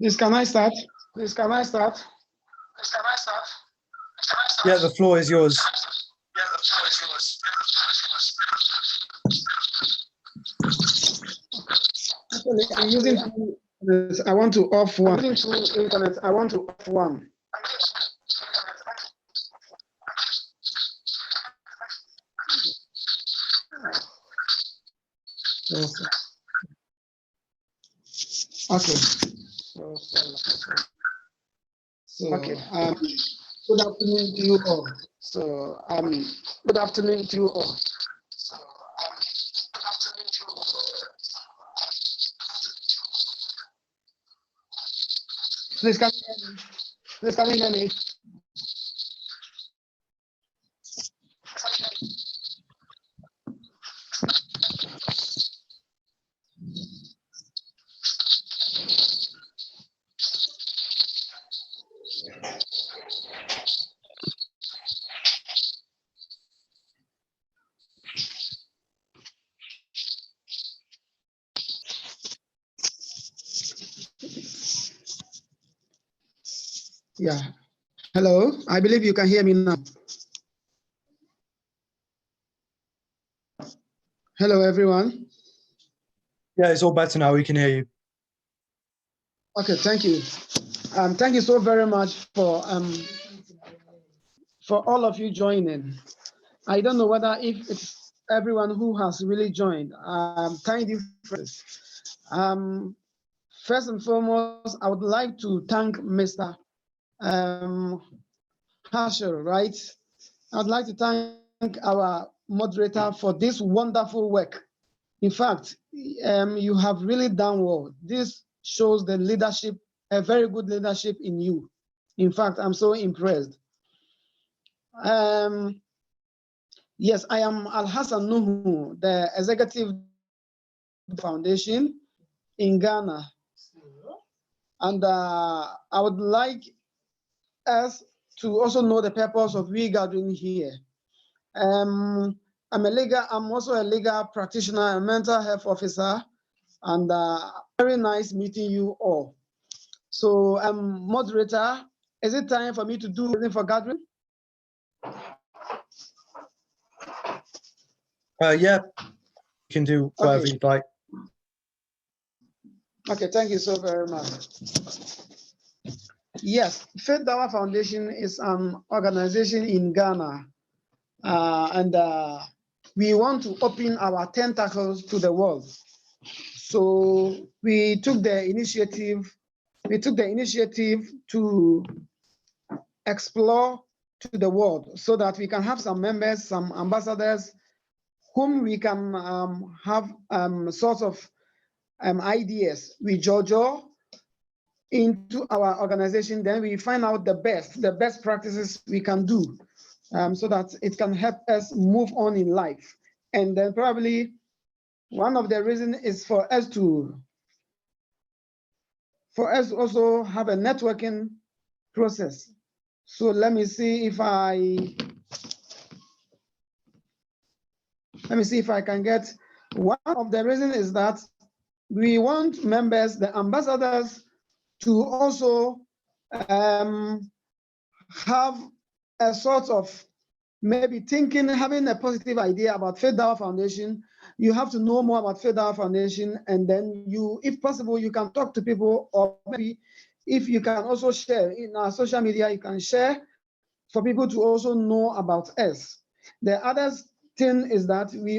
Please, can I start? Please, can I start? Yeah, the floor is yours. Actually, I'm using two internets. I want to off one. I'm using two internets. I want to off one. Okay. So, okay. Good afternoon to you all. So, good afternoon to you all. Please can you hear me? Please can you hear me? Yeah. Hello. I believe you can hear me now. Hello, everyone. Yeah, it's all better now. We can hear you. Okay, thank you. Thank you so very much for all of you joining. I don't know whether if it's everyone who has really joined. Thank you first. First and foremost, I would like to thank Mr. Herschel, right? I'd like to thank our moderator for this wonderful work. In fact, you have really done well. This shows the leadership, a very good leadership in you. In fact, I'm so impressed. Yes, I am Al-Hassan Nuhu, the Executive Foundation in Ghana. And I would like us to also know the purpose of we gathering here. I'm also a legal practitioner, a mental health officer, and very nice meeting you all. So, moderator, is it time for me to do anything for gathering? Yeah, you can do whatever you'd like. Okay, thank you so very much. Yes, Faith Dawah Foundation is an organization in Ghana, and we want to open our tentacles to the world. So we took the initiative. To explore to the world so that we can have some members, some ambassadors, whom we can have sorts of ideas. We jojo into our organization, then we find out the best practices we can do so that it can help us move on in life. And then probably one of the reasons is for us to also have a networking process. So let me see if I can get, one of the reasons is that we want members, the ambassadors, to also have a sort of maybe thinking, having a positive idea about Faith Dawah Foundation. You have to know more about Faith Dawah Foundation, and then you, if possible, you can talk to people, or maybe if you can also share in our social media, you can share for people to also know about us. The other thing is that we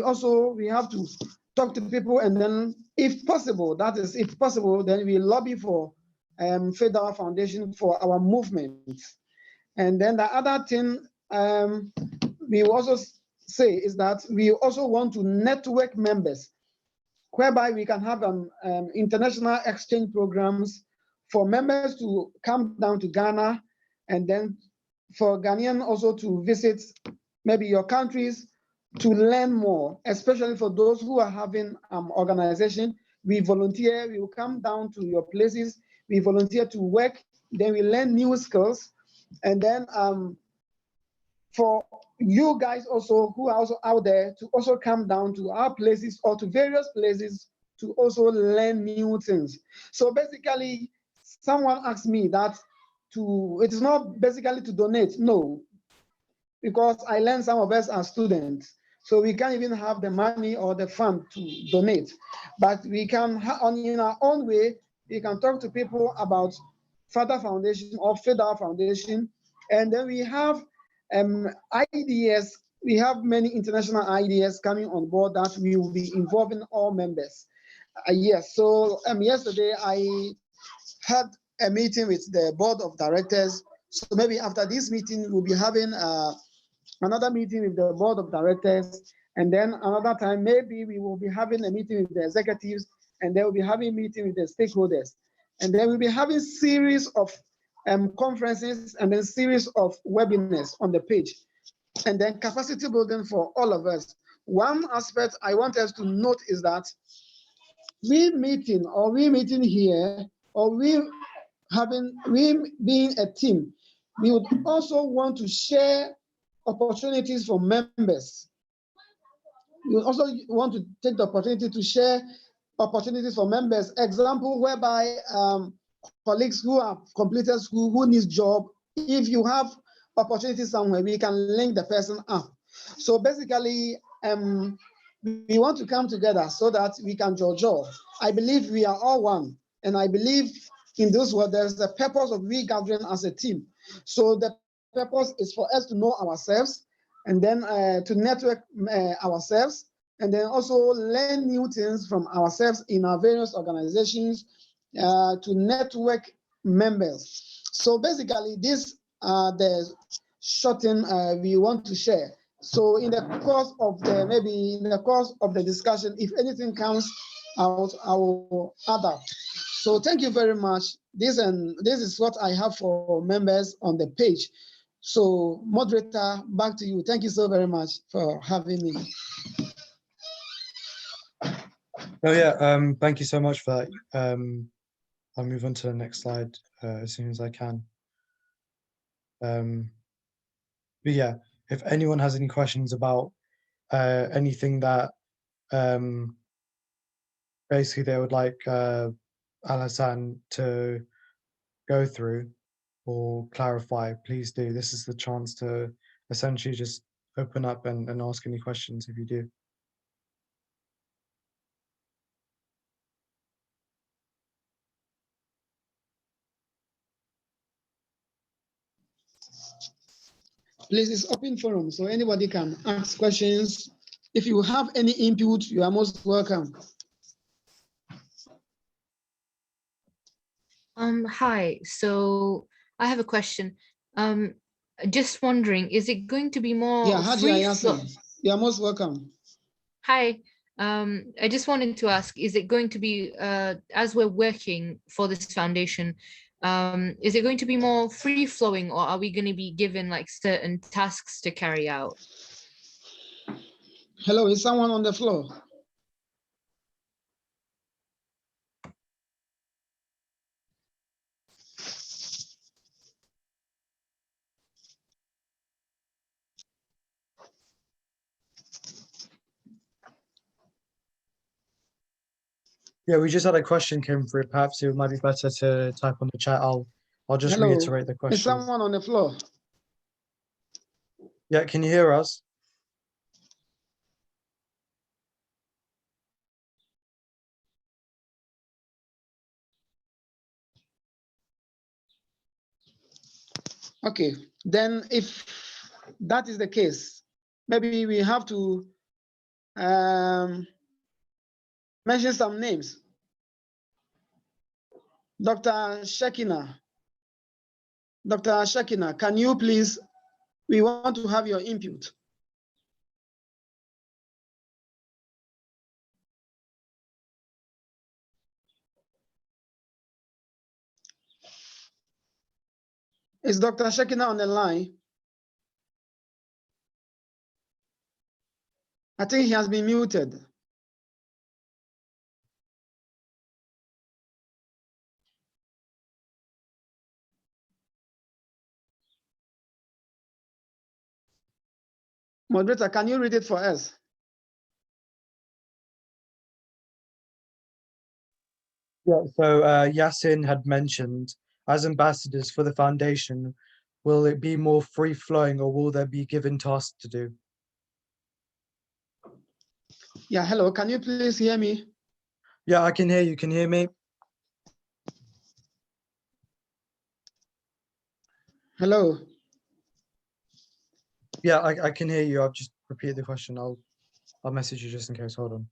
have to talk to people, and then if possible, then we lobby for Faith Dawah Foundation for our movement. And then the other thing we also say is that we also want to network members whereby we can have international exchange programs for members to come down to Ghana, and then for Ghanaian also to visit maybe your countries to learn more, especially for those who are having organization. We volunteer, we will come down to your places, we volunteer to work, then we learn new skills. And then for you guys also who are also out there to also come down to our places or to various places to also learn new things. So basically, someone asked me that it is not basically to donate, no, because I learned some of us are students. So we can't even have the money or the fund to donate. But we can, in our own way, we can talk to people about Father Foundation or Federal Foundation. And then we have ideas. We have many international ideas coming on board that we will be involving all members. Yes, so yesterday I had a meeting with the board of directors. So maybe after this meeting, we'll be having another meeting with the board of directors, and then another time maybe we will be having a meeting with the executives, and then we'll be having a meeting with the stakeholders, and then we'll be having series of conferences and then series of webinars on the page, and then capacity building for all of us. One aspect I want us to note is that we meeting here, or we being a team, we would also want to share opportunities for members. We also want to take the opportunity to share opportunities for members. Example whereby colleagues who have completed school, who needs job, if you have opportunities somewhere, we can link the person up. So basically, we want to come together so that we can judge. I believe we are all one, and I believe in this world there's the purpose of we gathering as a team. So the purpose is for us to know ourselves, and then to network ourselves, and then also learn new things from ourselves in our various organizations, to network members. So basically, this the short thing we want to share. So in the course of the discussion, if anything comes out, I will add up. So thank you very much. This is what I have for members on the page. So moderator, back to you. Thank you so very much for having me. Oh yeah, thank you so much for that. I'll move on to the next slide as soon as I can. But yeah, if anyone has any questions about anything that basically they would like Alassane to go through or clarify, please do. This is the chance to essentially just open up and ask any questions if you do. Please, it's open forum, so anybody can ask questions. If you have any input, you are most welcome. Hi, so I have a question. Just wondering, is it going to be more free flow? You are most welcome. Hi, I just wanted to ask, is it going to be, as we're working for this foundation, is it going to be more free flowing, or are we going to be given like certain tasks to carry out? Hello, is someone on the floor? Yeah, we just had a question came through. Perhaps it might be better to type on the chat. I'll just reiterate the question. Is someone on the floor? Yeah, can you hear us? Okay, then if that is the case, maybe we have to mention some names. Dr. Shekina, can you please, we want to have your input. Is Dr. Shekina on the line? I think he has been muted. Moderator, can you read it for us? Yeah, so Yasin had mentioned, as ambassadors for the foundation, will it be more free-flowing or will there be given tasks to do? Yeah, hello, can you please hear me? Yeah, I can hear you. Can you hear me? Hello. Yeah, I can hear you. I've just repeated the question. I'll message you just in case. Hold on.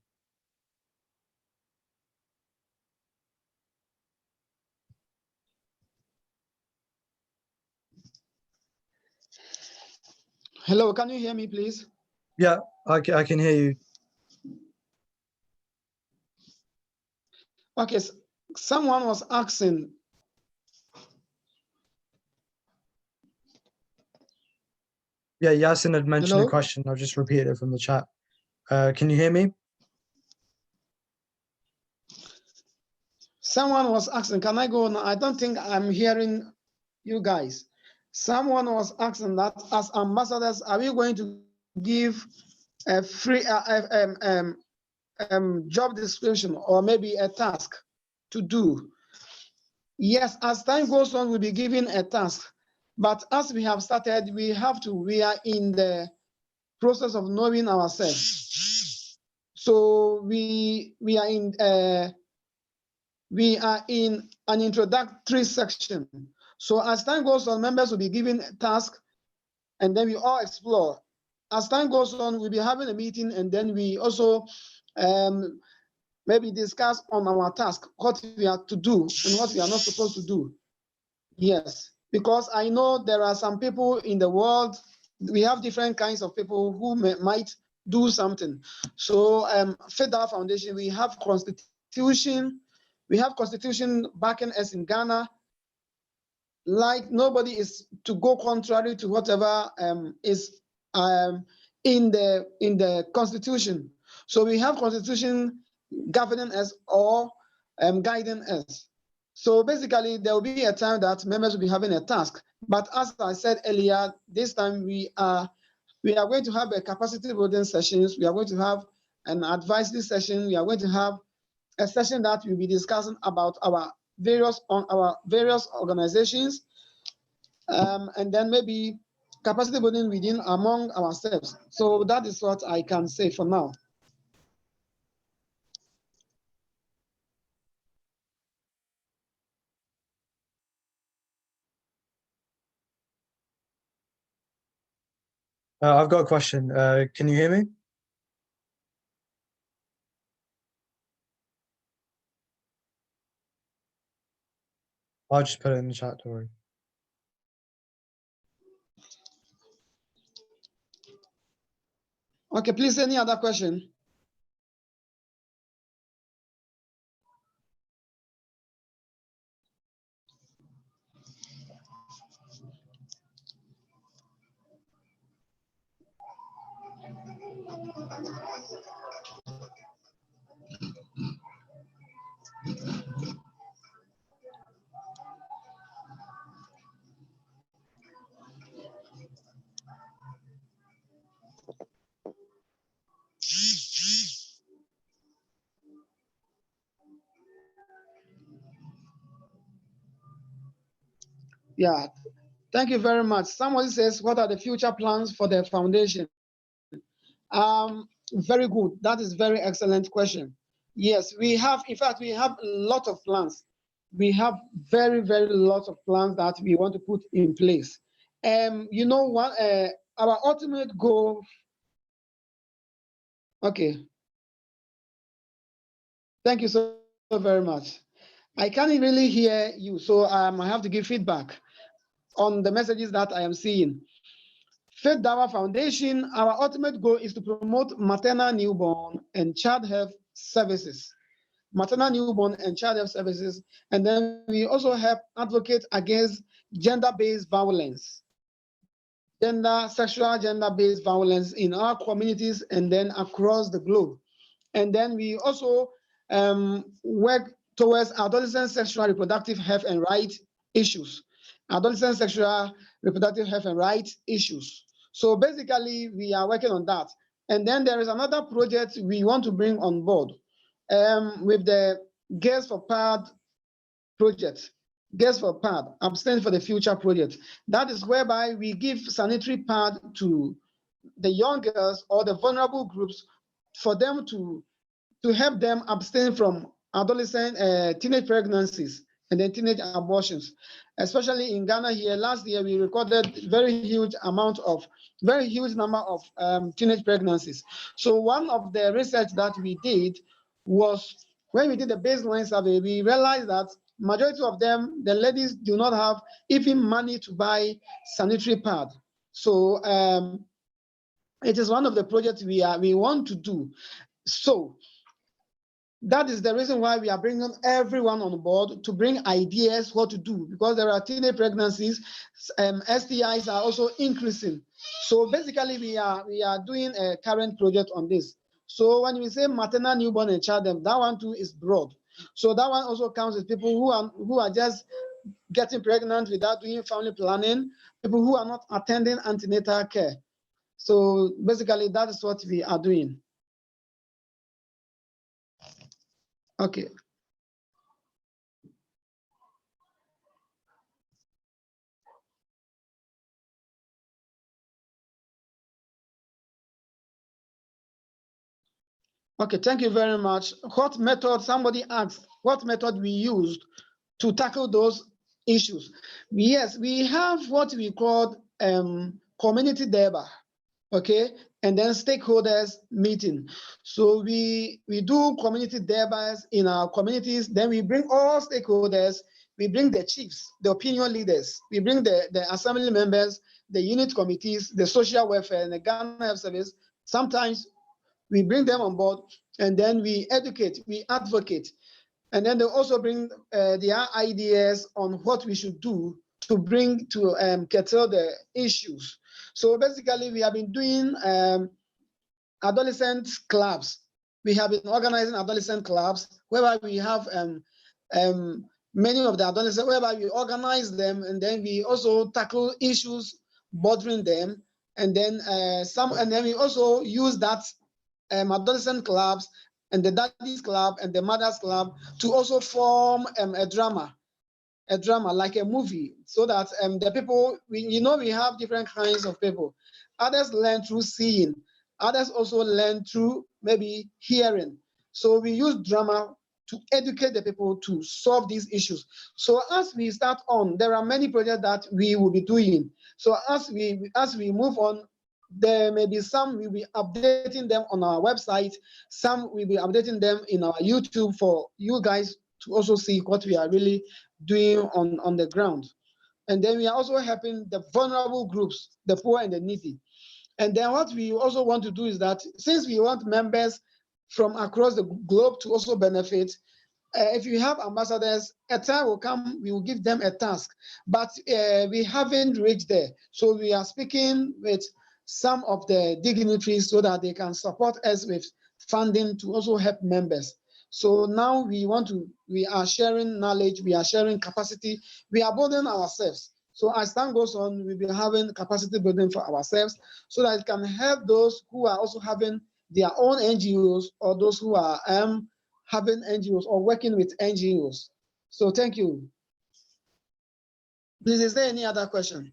Hello, can you hear me, please? Yeah, I can hear you. Okay, someone was asking. Yeah, Yasin had mentioned Hello? a question. I've just repeated it from the chat. Can you hear me? Someone was asking, can I go on? I don't think I'm hearing you guys. Someone was asking that as ambassadors, are we going to give a free job description or maybe a task to do? Yes, as time goes on, we'll be given a task. But as we have started, we are in the process of knowing ourselves. So we are in an introductory section. So as time goes on, members will be given a task and then we all explore. As time goes on, we'll be having a meeting and then we also maybe discuss on our task, what we are to do and what we are not supposed to do. Yes, because I know there are some people in the world, we have different kinds of people who might do something. So Federal Foundation, we have constitution backing us in Ghana. Like nobody is to go contrary to whatever is in the constitution. So we have constitution governing us or guiding us. So basically, there will be a time that members will be having a task. But as I said earlier, this time we are going to have a capacity building sessions. We are going to have an advisory session. We are going to have a session that we'll be discussing about our various organizations, and then maybe capacity building within among ourselves. So that is what I can say for now. I've got a question. Can you hear me? I'll just put it in the chat, don't worry. Okay, please, any other question? Yeah, thank you very much. Somebody says, what are the future plans for the foundation? Very good. That is very excellent question. Yes, we have, in fact, we have a lot of plans. We have very, very lot of plans that we want to put in place. You know what, our ultimate goal, okay. Thank you so very much. I can't really hear you, so I have to give feedback on the messages that I am seeing. Faith Dawah Foundation, our ultimate goal is to promote maternal, newborn, and child health services. maternal, newborn, and child health services. And then we also help advocate against gender-based violence, gender-based violence in our communities and then across the globe. And then we also work towards adolescent sexual reproductive health and rights issues. Adolescent sexual reproductive health and rights issues. So basically, we are working on that. And then there is another project we want to bring on board with the Girls for PAD project. Girls for PAD, Abstain for the Future project. That is whereby we give sanitary pad to the young girls or the vulnerable groups for them to help them abstain from adolescent teenage pregnancies and then teenage abortions. Especially in Ghana here, last year we recorded very huge number of teenage pregnancies. So one of the research that we did was when we did the baseline survey, we realized that majority of them, the ladies do not have even money to buy sanitary pad. So it is one of the projects we want to do. So that is the reason why we are bringing everyone on board to bring ideas what to do, because there are teenage pregnancies, STIs are also increasing. So basically we are doing a current project on this. So when we say maternal, newborn, and child health, that one too is broad. So that one also counts with people who are just getting pregnant without doing family planning, people who are not attending antenatal care. So basically that is what we are doing. Okay. Okay, thank you very much. What method, somebody asked, what method we used to tackle those issues? Yes, we have what we call community Dawah, okay, and then stakeholders meeting. So we do community Dawahs in our communities, then we bring all stakeholders, we bring the chiefs, the opinion leaders, we bring the assembly members, the unit committees, the social welfare, and the Ghana Health Service. Sometimes we bring them on board, and then we educate, we advocate, and then they also bring their ideas on what we should do to bring to curtail the issues. So basically, we have been doing adolescent clubs. We have been organizing adolescent clubs whereby we have many of the adolescents, whereby we organize them, and then we also tackle issues bothering them, and then we also use that adolescent clubs and the daddy's club and the mother's club to also form a drama like a movie, so that the people, we have different kinds of people. Others learn through seeing, others also learn through maybe hearing. So we use drama to educate the people to solve these issues. So as we start on, there are many projects that we will be doing. So as we move on, there may be some we'll be updating them on our website, some we'll be updating them in our YouTube for you guys to also see what we are really doing on the ground. And then we are also helping the vulnerable groups, the poor and the needy. And then what we also want to do is that since we want members from across the globe to also benefit, if you have ambassadors, a time will come, we will give them a task. But we haven't reached there. So we are speaking with some of the dignitaries so that they can support us with funding to also help members. So now we are sharing knowledge, we are sharing capacity, we are building ourselves. So as time goes on, we'll be having capacity building for ourselves so that it can help those who are also having their own NGOs, or those who are having NGOs or working with NGOs. So thank you. Please, is there any other question?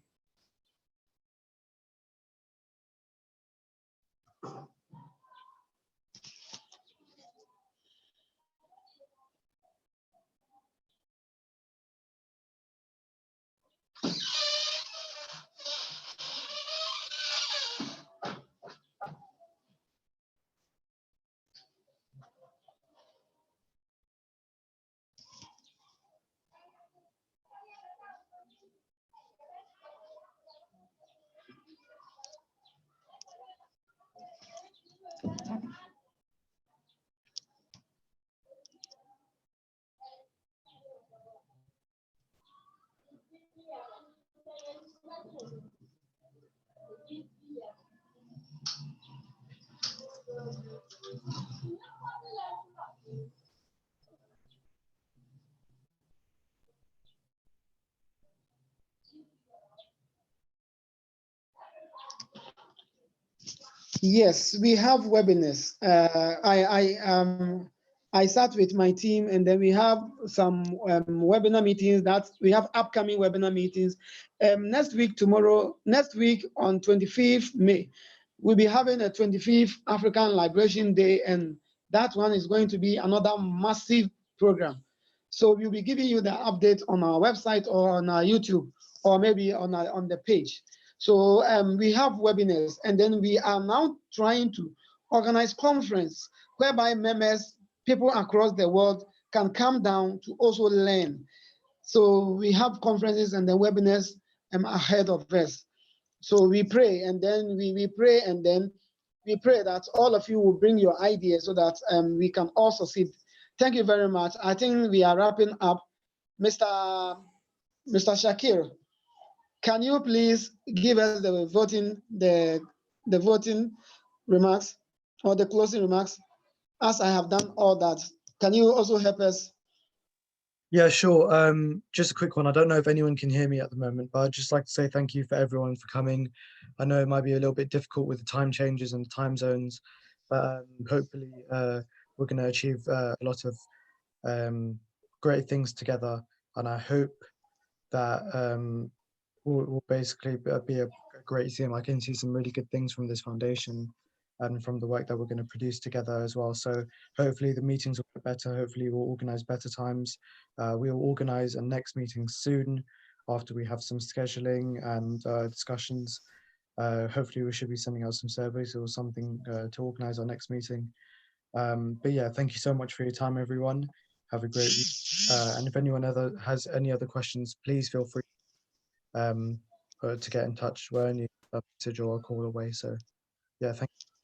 Yes, we have webinars. I sat with my team, and then we have some webinar meetings. That we have upcoming webinar meetings. Next week on 25th May, we'll be having a 25th African Liberation Day, and that one is going to be another massive program. So we'll be giving you the update on our website or on our YouTube, or maybe on the page. So we have webinars, and then we are now trying to organize conference whereby members, people across the world, can come down to also learn. So we have conferences and then webinars ahead of us. So we pray, and then we pray, and then we pray that all of you will bring your ideas so that we can all succeed. Thank you very much. I think we are wrapping up. Mr. Shakir, can you please give us the voting remarks or the closing remarks? As I have done all that, can you also help us? Yeah, sure. Just a quick one. I don't know if anyone can hear me at the moment, but I'd just like to say thank you for everyone for coming. I know it might be a little bit difficult with the time changes and the time zones, but hopefully we're going to achieve a lot of great things together. And I hope that will basically be a great team. I can see some really good things from this foundation and from the work that we're going to produce together as well. So hopefully the meetings will get better. Hopefully we'll organize better times. We will organize a next meeting soon after we have some scheduling and discussions. Hopefully we should be sending out some surveys or something to organize our next meeting. But yeah, thank you so much for your time, everyone. Have a great week. And if anyone has any other questions, please feel free to get in touch. We're only a message or a call away. So yeah, thank you.